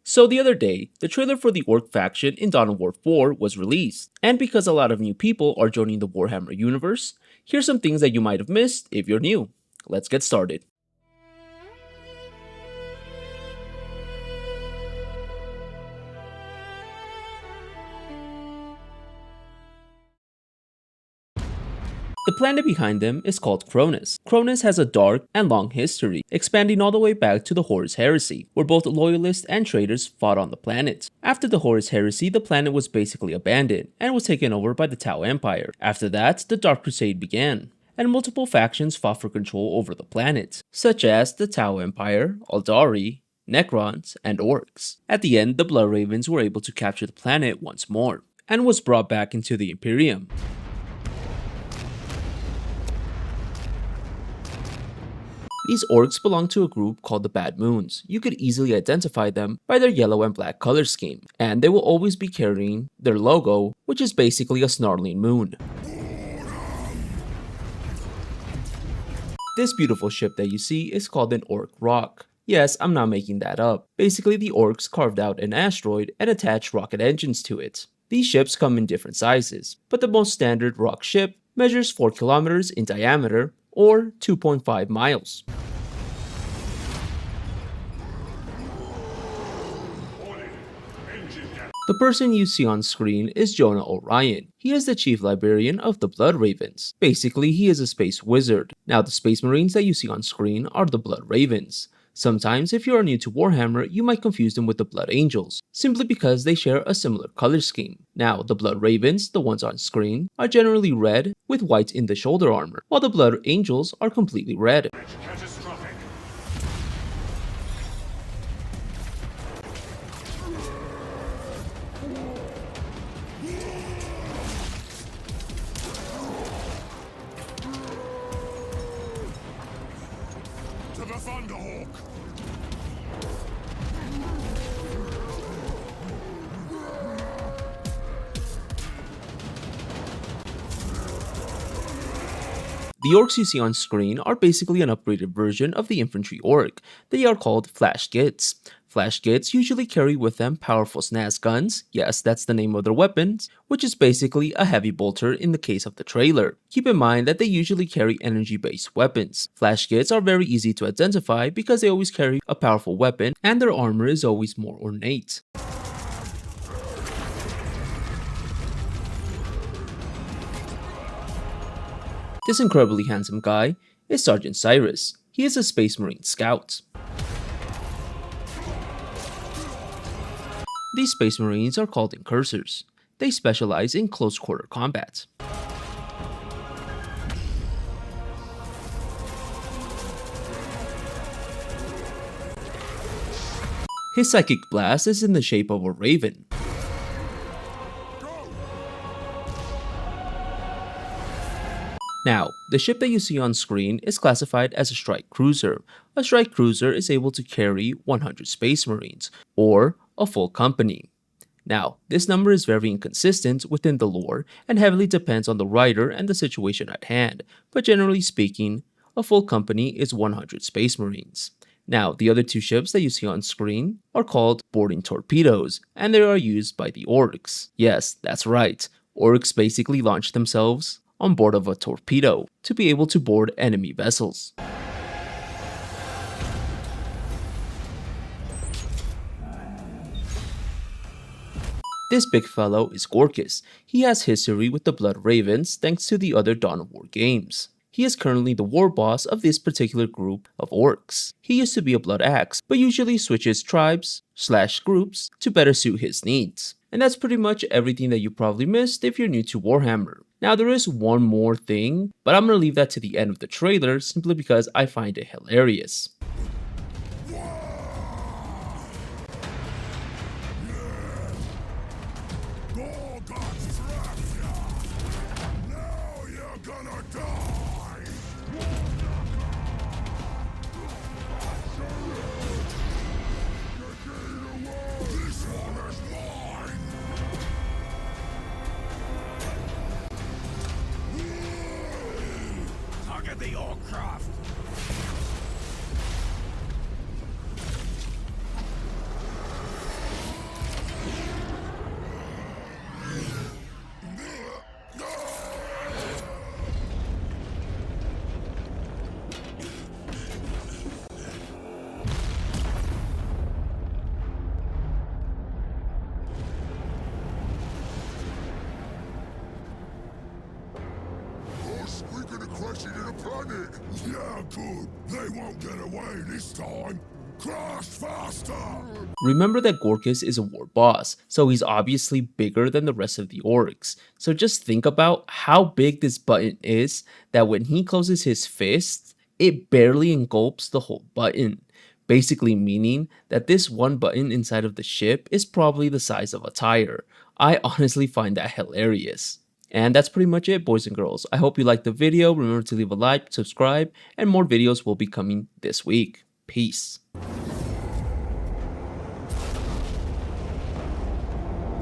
So the other day, the trailer for the Orc faction in Dawn of War 4 was released, and because a lot of new people are joining the Warhammer universe, here's some things that you might have missed if you're new. Let's get started. The planet behind them is called Cronus. Cronus has a dark and long history, expanding all the way back to the Horus Heresy, where both loyalists and traitors fought on the planet. After the Horus Heresy, the planet was basically abandoned and was taken over by the Tau Empire. After that, the Dark Crusade began, and multiple factions fought for control over the planet, such as the Tau Empire, Aldari, Necrons, and Orcs. At the end, the Blood Ravens were able to capture the planet once more, and was brought back into the Imperium. These orcs belong to a group called the Bad Moons. You could easily identify them by their yellow and black color scheme, and they will always be carrying their logo, which is basically a snarling moon. This beautiful ship that you see is called an Orc Rock. Yes, I'm not making that up. Basically, the orcs carved out an asteroid and attached rocket engines to it. These ships come in different sizes, but the most standard rock ship measures 4 kilometers in diameter, or 2.5 miles. The person you see on screen is Jonah Orion. He is the chief librarian of the Blood Ravens. Basically, he is a space wizard. Now, the space marines that you see on screen are the Blood Ravens. Sometimes, if you are new to Warhammer, you might confuse them with the Blood Angels, simply because they share a similar color scheme. Now, the Blood Ravens, the ones on screen, are generally red with white in the shoulder armor, while the Blood Angels are completely red. To the Thunderhawk! The orcs you see on screen are basically an upgraded version of the infantry orc. They are called Flash Gits. Flash Gits usually carry with them powerful SNAS guns, yes, that's the name of their weapons, which is basically a heavy bolter in the case of the trailer. Keep in mind that they usually carry energy-based weapons. Flash Gits are very easy to identify because they always carry a powerful weapon and their armor is always more ornate. This incredibly handsome guy is Sergeant Cyrus. He is a Space Marine scout. These Space Marines are called Incursors. They specialize in close quarter combat. His Psychic Blast is in the shape of a raven. Now, the ship that you see on screen is classified as a strike cruiser. A strike cruiser is able to carry 100 Space Marines, or a full company. Now, this number is very inconsistent within the lore and heavily depends on the writer and the situation at hand, but generally speaking, a full company is 100 Space Marines. Now, the other two ships that you see on screen are called boarding torpedoes, and they are used by the orcs. Yes, that's right, orcs basically launch themselves on board of a torpedo to be able to board enemy vessels. This big fellow is Gorkis. He has history with the Blood Ravens thanks to the other Dawn of War games. He is currently the war boss of this particular group of orcs. He used to be a Blood Axe, but usually switches tribes/groups to better suit his needs. And that's pretty much everything that you probably missed if you're new to Warhammer. Now there is one more thing, but I'm gonna leave that to the end of the trailer simply because I find it hilarious. Now you're gonna die! This one is mine! Target the Orcraft! crashing into the planet. Yeah, good. They won't get away this time. Crash faster. Remember that Gorkus is a war boss, so he's obviously bigger than the rest of the orcs. So just think about how big this button is that when he closes his fists, it barely engulfs the whole button. Basically meaning that this one button inside of the ship is probably the size of a tire. I honestly find that hilarious. And that's pretty much it, boys and girls. I hope you liked the video. Remember to leave a like, subscribe, and more videos will be coming this week. Peace.